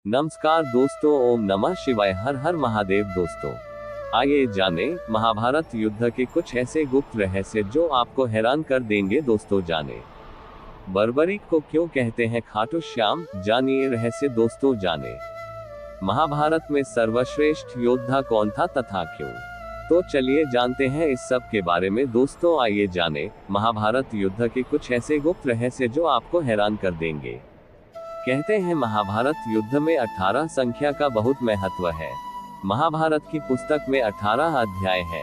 नमस्कार दोस्तों, ओम नमः शिवाय, हर हर महादेव। दोस्तों आइए जाने महाभारत युद्ध के कुछ ऐसे गुप्त रहस्य जो आपको हैरान कर देंगे। दोस्तों जाने बर्बरीक को क्यों कहते हैं खाटू श्याम, जानिए रहस्य। दोस्तों जाने महाभारत में सर्वश्रेष्ठ योद्धा कौन था तथा क्यों। तो चलिए जानते हैं इस सब के बारे में। दोस्तों आइए जाने महाभारत युद्ध के कुछ ऐसे गुप्त रहस्य जो आपको हैरान कर देंगे। कहते हैं महाभारत युद्ध में 18 संख्या का बहुत महत्व है। महाभारत की पुस्तक में 18 अध्याय है।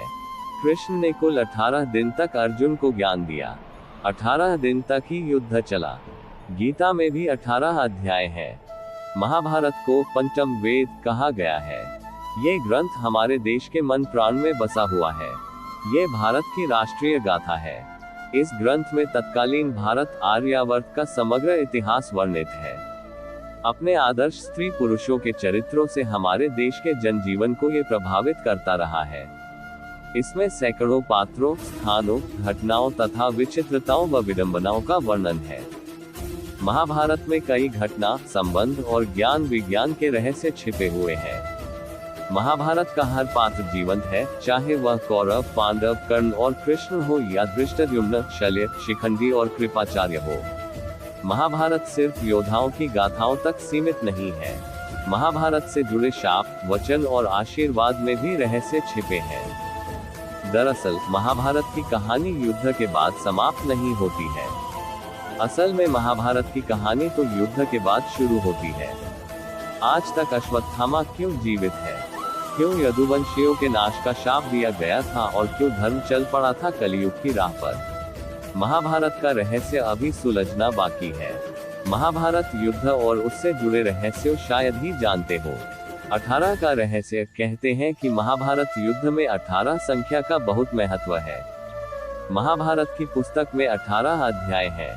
कृष्ण ने कुल 18 दिन तक अर्जुन को ज्ञान दिया। 18 दिन तक ही युद्ध चला। गीता में भी 18 अध्याय है। महाभारत को पंचम वेद कहा गया है। ये ग्रंथ हमारे देश के मन प्राण में बसा हुआ है। ये भारत की राष्ट्रीय गाथा है। इस ग्रंथ में तत्कालीन भारत आर्यावर्त का समग्र इतिहास वर्णित है। अपने आदर्श स्त्री पुरुषों के चरित्रों से हमारे देश के जनजीवन को ये प्रभावित करता रहा है। इसमें सैकड़ों पात्रों, स्थानों, घटनाओं तथा विचित्रताओं व विडंबनाओं का वर्णन है। महाभारत में कई घटना, संबंध और ज्ञान विज्ञान के रहस्य छिपे हुए हैं। महाभारत का हर पात्र जीवंत है, चाहे वह कौरव, पांडव, कर्ण और कृष्ण हो या धृष्टद्युम्न, शल्य, शिखंडी और कृपाचार्य हो। महाभारत सिर्फ योद्धाओं की गाथाओं तक सीमित नहीं है। महाभारत से जुड़े शाप, वचन और आशीर्वाद में भी रहस्य छिपे हैं। दरअसल महाभारत की कहानी युद्ध के बाद समाप्त नहीं होती है। असल में महाभारत की कहानी तो युद्ध के बाद शुरू होती है। आज तक अश्वत्थामा क्यों जीवित है, क्यों यदुवंशियों के नाश का शाप दिया गया था और क्यों धर्म चल पड़ा था कलयुग की राह पर। महाभारत का रहस्य अभी सुलझना बाकी है। महाभारत युद्ध और उससे जुड़े रहस्य शायद ही जानते हो। 18 का रहस्य। कहते हैं कि महाभारत युद्ध में 18 संख्या का बहुत महत्व है। महाभारत की पुस्तक में 18 अध्याय है।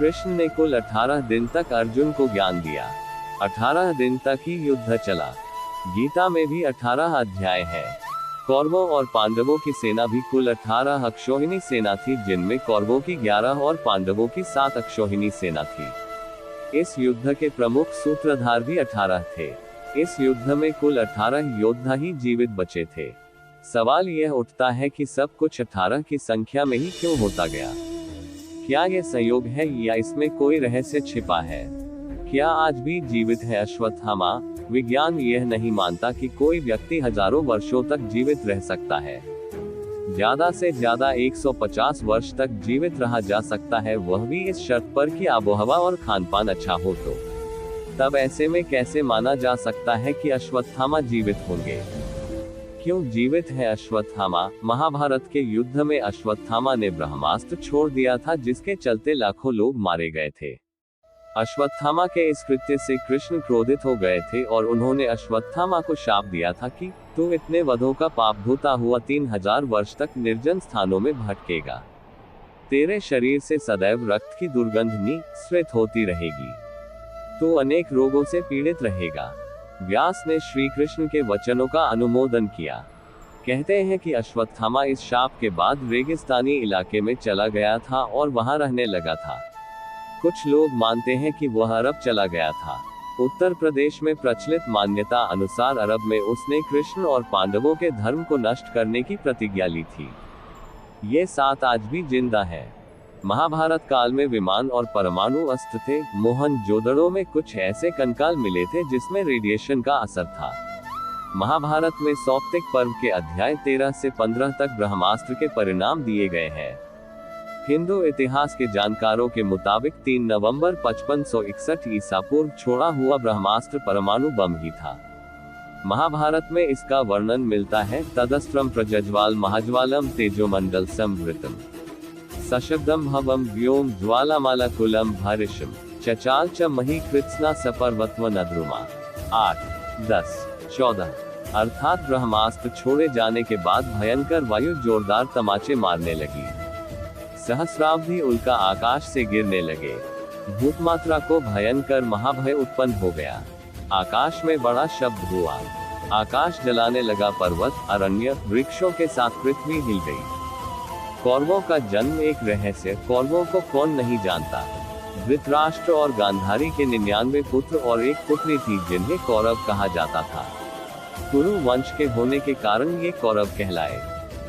कृष्ण ने कुल 18 दिन तक अर्जुन को ज्ञान दिया। 18 दिन तक ही युद्ध चला। गीता में भी 18 अध्याय है। कौरवों और पांडवों की सेना भी कुल 18 अक्षौहिणी सेना थी, जिनमें कौरवों की 11 और पांडवों की 7 अक्षौहिणी सेना थी। इस युद्ध के प्रमुख सूत्रधार भी 18 थे। इस युद्ध में कुल 18 योद्धा ही जीवित बचे थे। सवाल यह उठता है कि सब कुछ 18 की संख्या में ही क्यों होता गया। क्या यह संयोग है या इसमें कोई रहस्य छिपा है। क्या आज भी जीवित है अश्वत्थामा। विज्ञान यह नहीं मानता कि कोई व्यक्ति हजारों वर्षों तक जीवित रह सकता है। ज्यादा से ज्यादा 150 वर्ष तक जीवित रहा जा सकता है, वह भी इस शर्त पर कि आबोहवा और खानपान अच्छा हो तो। तब ऐसे में कैसे माना जा सकता है कि अश्वत्थामा जीवित होंगे। क्यों जीवित है अश्वत्थामा। महाभारत के युद्ध में अश्वत्थामा ने ब्रह्मास्त्र छोड़ दिया था, जिसके चलते लाखों लोग मारे गए थे। अश्वत्थामा के इस कृत्य से कृष्ण क्रोधित हो गए थे और उन्होंने अश्वत्थामा को शाप दिया था कि तू इतने वधों का पाप धोता हुआ 3000 वर्ष तक निर्जन स्थानों में भटकेगा। तेरे शरीर से सदैव रक्त की दुर्गंध निस्सृत होती रहेगी। तू अनेक रोगों से पीड़ित रहेगा। व्यास ने श्री कृष्ण के वचनों का अनुमोदन किया। कहते हैं कि अश्वत्थामा इस शाप के बाद रेगिस्तानी इलाके में चला गया था और वहां रहने लगा था। कुछ लोग मानते हैं कि वह अरब चला गया था। उत्तर प्रदेश में प्रचलित मान्यता अनुसार अरब में उसने कृष्ण और पांडवों के धर्म को नष्ट करने की प्रतिज्ञा ली थी। ये 7 आज भी जिंदा है। महाभारत काल में विमान और परमाणु अस्त्र थे। मोहनजोदड़ो में कुछ ऐसे कंकाल मिले थे जिसमें रेडिएशन का असर था। महाभारत में सौप्तिक पर्व के अध्याय 13 से 15 तक ब्रह्मास्त्र के परिणाम दिए गए हैं। हिंदू इतिहास के जानकारों के मुताबिक 3 नवंबर 5561 ईसा पूर्व छोड़ा हुआ ब्रह्मास्त्र परमाणु बम ही था। महाभारत में इसका वर्णन मिलता है। तदस्त्रम प्रज्वल महाज्वालम तेजोमंडल संवृतम सशब्दम भवम व्योम ज्वालामालाकुलम भरिशम चचाल च मही कृत्स्ना सपर्वत्व नद्रुमा। 8, 10, 14 अर्थात ब्रह्मास्त्र छोड़े जाने के बाद भयंकर वायु जोरदार तमाचे मारने लगी। सहस्राब्दी उल्का आकाश से गिरने लगे। भूतमात्रा को भयंकर महाभय उत्पन्न हो गया। आकाश में बड़ा शब्द हुआ। आकाश जलाने लगा। पर्वत, अरण्य, वृक्षों के साथ पृथ्वी हिल गई। कौरवों का जन्म एक रहस्य। कौरवों को कौन नहीं जानता। धृतराष्ट्र और गांधारी के 99 पुत्र और एक पुत्री थी जिन्हें कौरव कहा जाता था। कुरु वंश के होने के कारण ये कौरव कहलाए।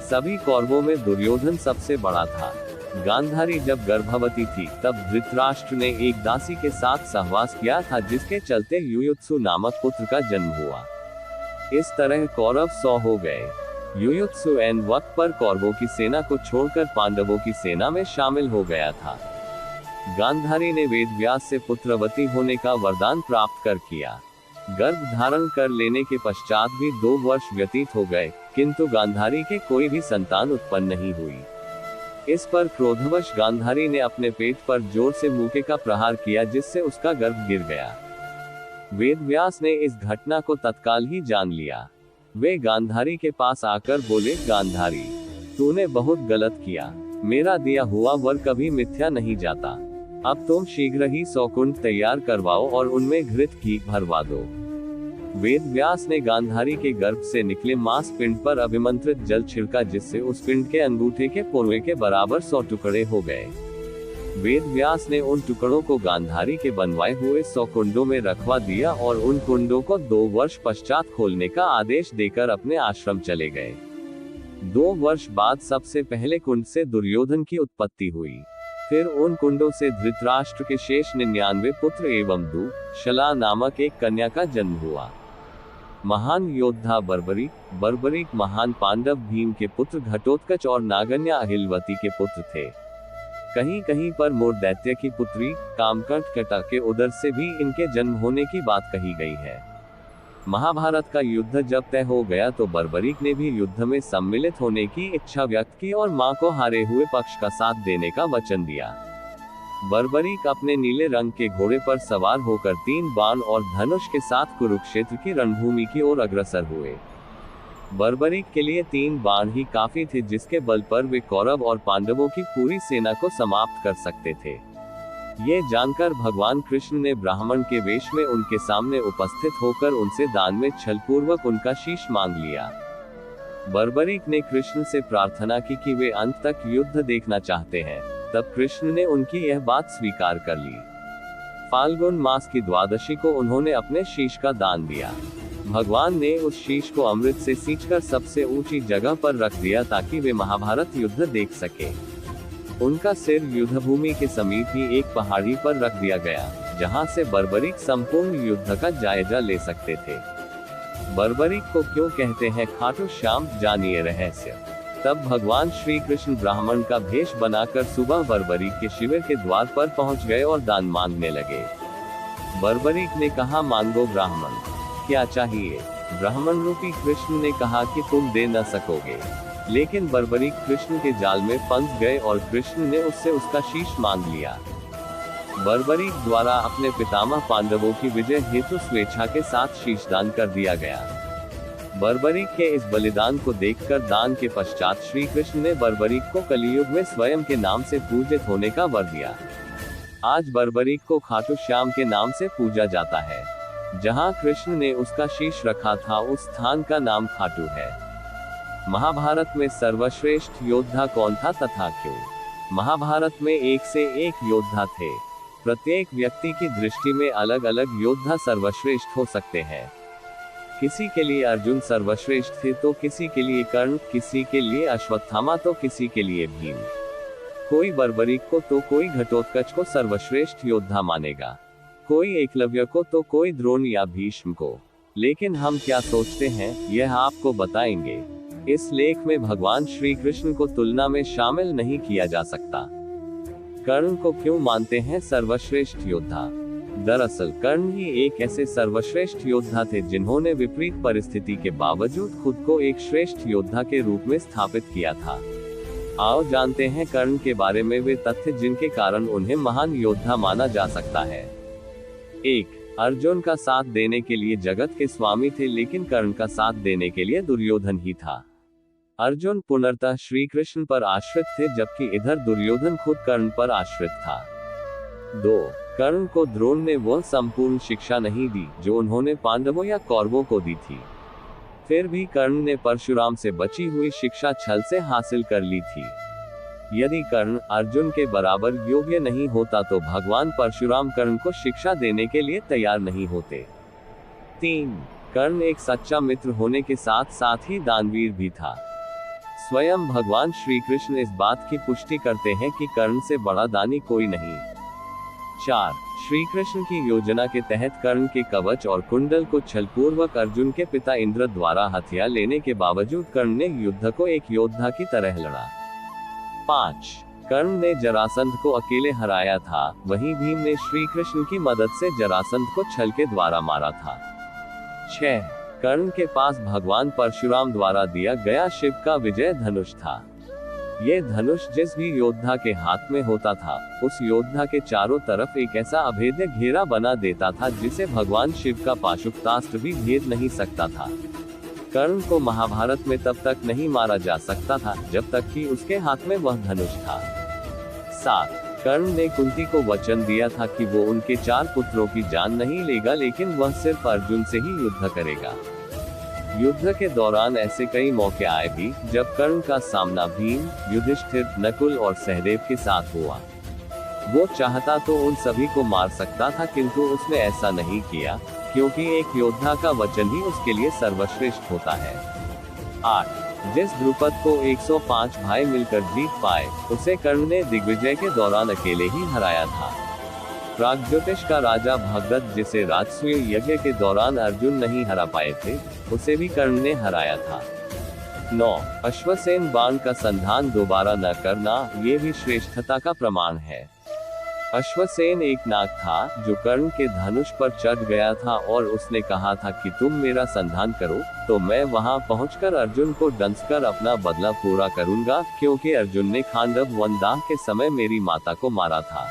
सभी कौरवों में दुर्योधन सबसे बड़ा था। गांधारी जब गर्भवती थी तब धृतराष्ट्र ने एक दासी के साथ सहवास किया था, जिसके चलते युयुत्सु नामक पुत्र का जन्म हुआ। इस तरह कौरव 100 हो गए। युयुत्सु एन वक्त पर कौरवों की सेना को छोड़कर पांडवों की सेना में शामिल हो गया था। गांधारी ने वेदव्यास से पुत्रवती होने का वरदान प्राप्त कर किया। गर्भ धारण कर लेने के पश्चात भी 2 वर्ष व्यतीत हो गए, किंतु गांधारी के कोई भी संतान उत्पन्न नहीं हुई। इस पर क्रोधवश गांधारी ने अपने पेट पर जोर से मुक्के का प्रहार किया, जिससे उसका गर्भ गिर गया। वेदव्यास ने इस घटना को तत्काल ही जान लिया। वे गांधारी के पास आकर बोले, गांधारी, तूने बहुत गलत किया। मेरा दिया हुआ वर कभी मिथ्या नहीं जाता। अब तुम शीघ्र ही 100 कुंड तैयार करवाओ और उनमें घृत घी भरवा दो। वेदव्यास ने गांधारी के गर्भ से निकले मांस पिंड पर अभिमंत्रित जल छिड़का, जिससे उस पिंड के अंगूठे के पोलवे के बराबर 100 टुकड़े हो गए। वेदव्यास ने उन टुकड़ों को गांधारी के बनवाए हुए 100 कुंडों में रखवा दिया और उन कुंडों को 2 वर्ष पश्चात खोलने का आदेश देकर अपने आश्रम चले गए। 2 वर्ष बाद सबसे पहले कुंड से दुर्योधन की उत्पत्ति हुई। फिर उन कुंडों से धृतराष्ट्र के शेष 99 पुत्र एवं दुःशला नामक एक कन्या का जन्म हुआ। महान योद्धा बर्बरीक महान पांडव भीम के पुत्र घटोत्कच और नागन्या अहिलवती के पुत्र थे। कहीं कहीं पर मोर दैत्य की पुत्री कामकंटकटा के उदर से भी इनके जन्म होने की बात कही गई है। महाभारत का युद्ध जब तय हो गया तो बर्बरीक ने भी युद्ध में सम्मिलित होने की इच्छा व्यक्त की और मां को हारे हुए पक्ष का साथ देने का वचन दिया। बर्बरीक अपने नीले रंग के घोड़े पर सवार होकर 3 बाण और धनुष के साथ कुरुक्षेत्र की रणभूमि की ओर अग्रसर हुए। बर्बरीक के लिए 3 बाण ही काफी थे, जिसके बल पर वे कौरव और पांडवों की पूरी सेना को समाप्त कर सकते थे। ये जानकर भगवान कृष्ण ने ब्राह्मण के वेश में उनके सामने उपस्थित होकर उनसे दान में छलपूर्वक उनका शीश मांग लिया। बर्बरीक ने कृष्ण से प्रार्थना की कि वे अंत तक युद्ध देखना चाहते हैं। तब कृष्ण ने उनकी यह बात स्वीकार कर ली। फाल्गुन मास की द्वादशी को उन्होंने अपने शीश का दान दिया। भगवान ने उस शीश को अमृत से सींचकर सबसे ऊंची जगह पर रख दिया ताकि वे महाभारत युद्ध देख सके। उनका सिर युद्धभूमि के समीप ही एक पहाड़ी पर रख दिया गया, जहां से बर्बरीक संपूर्ण युद्ध का जायजा ले सकते थे। बर्बरीक को क्यों कहते हैं खाटू श्याम, जानिए रहस्य। तब भगवान श्री कृष्ण ब्राह्मण का भेष बनाकर सुबह बर्बरीक के शिविर के द्वार पर पहुंच गए और दान मांगने लगे। बर्बरीक ने कहा, मांगो ब्राह्मण, क्या चाहिए? ब्राह्मण रूपी कृष्ण ने कहा कि तुम दे न सकोगे। लेकिन बर्बरीक कृष्ण के जाल में फंस गए और कृष्ण ने उससे उसका शीश मांग लिया। बर्बरीक द्वारा अपने पितामह पांडवों की विजय हेतु स्वेच्छा के साथ शीशदान कर दिया गया। बर्बरीक के इस बलिदान को देखकर दान के पश्चात श्री कृष्ण ने बर्बरीक को कलियुग में स्वयं के नाम से पूजित होने का वर दिया। आज बर्बरीक को खाटू श्याम के नाम से पूजा जाता है। जहां कृष्ण ने उसका शीश रखा था उस स्थान का नाम खाटू है। महाभारत में सर्वश्रेष्ठ योद्धा कौन था तथा क्यों? महाभारत में एक से एक योद्धा थे। प्रत्येक व्यक्ति की दृष्टि में अलग अलग योद्धा सर्वश्रेष्ठ हो सकते हैं। किसी के लिए अर्जुन सर्वश्रेष्ठ थे तो किसी के लिए कर्ण, किसी के लिए अश्वत्थामा तो किसी के लिए भीम। कोई बर्बरीक को तो कोई घटोत्कच को सर्वश्रेष्ठ योद्धा मानेगा, कोई एकलव्य को तो कोई द्रोण या भीष्म को। लेकिन हम क्या सोचते हैं यह आपको बताएंगे। इस लेख में भगवान श्री कृष्ण को तुलना में शामिल नहीं किया जा सकता। कर्ण को क्यों मानते हैं सर्वश्रेष्ठ योद्धा? दरअसल कर्ण ही एक ऐसे सर्वश्रेष्ठ योद्धा थे जिन्होंने विपरीत परिस्थिति के बावजूद खुद को एक श्रेष्ठ योद्धा के रूप में स्थापित किया था। आओ जानते हैं कर्ण के बारे में वे तथ्य जिनके कारण उन्हें महान योद्धा माना जा सकता है। 1. अर्जुन का साथ देने के लिए जगत के स्वामी थे, लेकिन कर्ण का साथ देने के लिए दुर्योधन ही था। अर्जुन पूर्णतः श्री कृष्ण पर आश्रित थे, जबकि इधर दुर्योधन खुद कर्ण पर आश्रित था। 2. कर्ण को द्रोण ने वह संपूर्ण शिक्षा नहीं दी जो उन्होंने पांडवों या कौरवों को दी थी। फिर भी कर्ण ने परशुराम से बची हुई शिक्षा छल से हासिल कर ली थी। यदि कर्ण अर्जुन के बराबर योग्य नहीं होता तो भगवान परशुराम कर्ण को शिक्षा देने के लिए तैयार नहीं होते। 3. कर्ण एक सच्चा मित्र होने के साथ साथ ही दानवीर भी था। स्वयं भगवान श्री कृष्ण इस बात की पुष्टि करते हैं कि कर्ण से बड़ा दानी कोई नहीं। 4. श्री कृष्ण की योजना के तहत कर्ण के कवच और कुंडल को छलपूर्वक अर्जुन के पिता इंद्र द्वारा हथियार लेने के बावजूद कर्ण ने युद्ध को एक योद्धा की तरह लड़ा। 5. कर्ण ने जरासंध को अकेले हराया था, वहीं भीम ने श्री कृष्ण की मदद से जरासंध को छल के द्वारा मारा था। 6. कर्ण के पास भगवान परशुराम द्वारा दिया गया शिव का विजय धनुष था। ये धनुष जिस भी योद्धा के हाथ में होता था, उस योद्धा के चारों तरफ एक ऐसा अभेद्य घेरा बना देता था जिसे भगवान शिव का पाशुपतास्त्र भी भेद नहीं सकता था। कर्ण को महाभारत में तब तक नहीं मारा जा सकता था जब तक कि उसके हाथ में वह धनुष था। 7. कर्ण ने कुंती को वचन दिया था कि वो उनके 4 पुत्रों की जान नहीं लेगा, लेकिन वह सिर्फ अर्जुन से ही युद्ध करेगा। युद्ध के दौरान ऐसे कई मौके आए भी जब कर्ण का सामना भीम, युधिष्ठिर, नकुल और सहदेव के साथ हुआ। वो चाहता तो उन सभी को मार सकता था, किंतु उसने ऐसा नहीं किया, क्योंकि एक योद्धा का वचन ही उसके लिए सर्वश्रेष्ठ होता है। 8. जिस द्रुपद को 105 भाई मिलकर जीत पाए, उसे कर्ण ने दिग्विजय के दौरान अकेले ही हराया था। प्रागज्योतिष का राजा भगदत्त, जिसे राजसूय यज्ञ के दौरान अर्जुन नहीं हरा पाए थे, उसे भी कर्ण ने हराया था। 9. अश्वसेन बाण का संधान दोबारा न करना, ये भी श्रेष्ठता का प्रमाण है। अश्वसेन एक नाग था जो कर्ण के धनुष पर चढ़ गया था और उसने कहा था कि तुम मेरा संधान करो तो मैं वहां पहुंचकर अर्जुन को डंसकर अपना बदला पूरा करूंगा, क्योंकि अर्जुन ने खांडव वनदाह के समय मेरी माता को मारा था।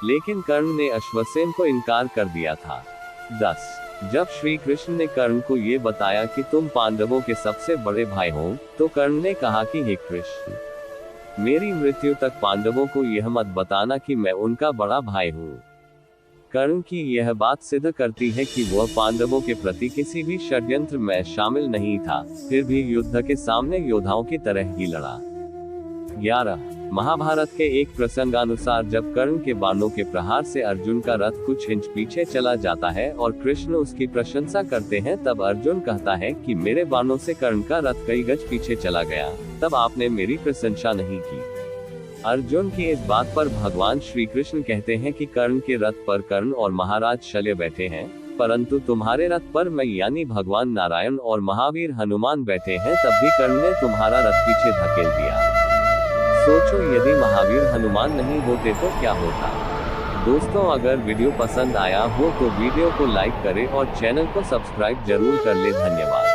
लेकिन कर्ण ने अश्वसेन को इनकार कर दिया था। 10. जब श्री कृष्ण ने कर्ण को ये बताया कि तुम पांडवों के सबसे बड़े भाई हो, तो कर्ण ने कहा कि हे कृष्ण, मेरी मृत्यु तक पांडवों को यह मत बताना कि मैं उनका बड़ा भाई हूँ। कर्ण की यह बात सिद्ध करती है कि वह पांडवों के प्रति किसी भी षड्यंत्र में शामिल नहीं था, फिर भी युद्ध के सामने योद्धाओं की तरह ही लड़ा। 11. महाभारत के एक प्रसंगानुसार जब कर्ण के बाणों के प्रहार से अर्जुन का रथ कुछ इंच पीछे चला जाता है और कृष्ण उसकी प्रशंसा करते हैं, तब अर्जुन कहता है कि मेरे बाणों से कर्ण का रथ कई गज पीछे चला गया, तब आपने मेरी प्रशंसा नहीं की। अर्जुन की इस बात पर भगवान श्री कृष्ण कहते हैं कि कर्ण के रथ पर कर्ण और महाराज शल्य बैठे हैं, परंतु तुम्हारे रथ पर मैं यानी भगवान नारायण और महावीर हनुमान बैठे हैं, तब भी कर्ण ने तुम्हारा रथ पीछे धकेल दिया। सोचो, यदि महावीर हनुमान नहीं होते तो क्या होता। दोस्तों, अगर वीडियो पसंद आया हो तो वीडियो को लाइक करें और चैनल को सब्सक्राइब जरूर कर ले। धन्यवाद।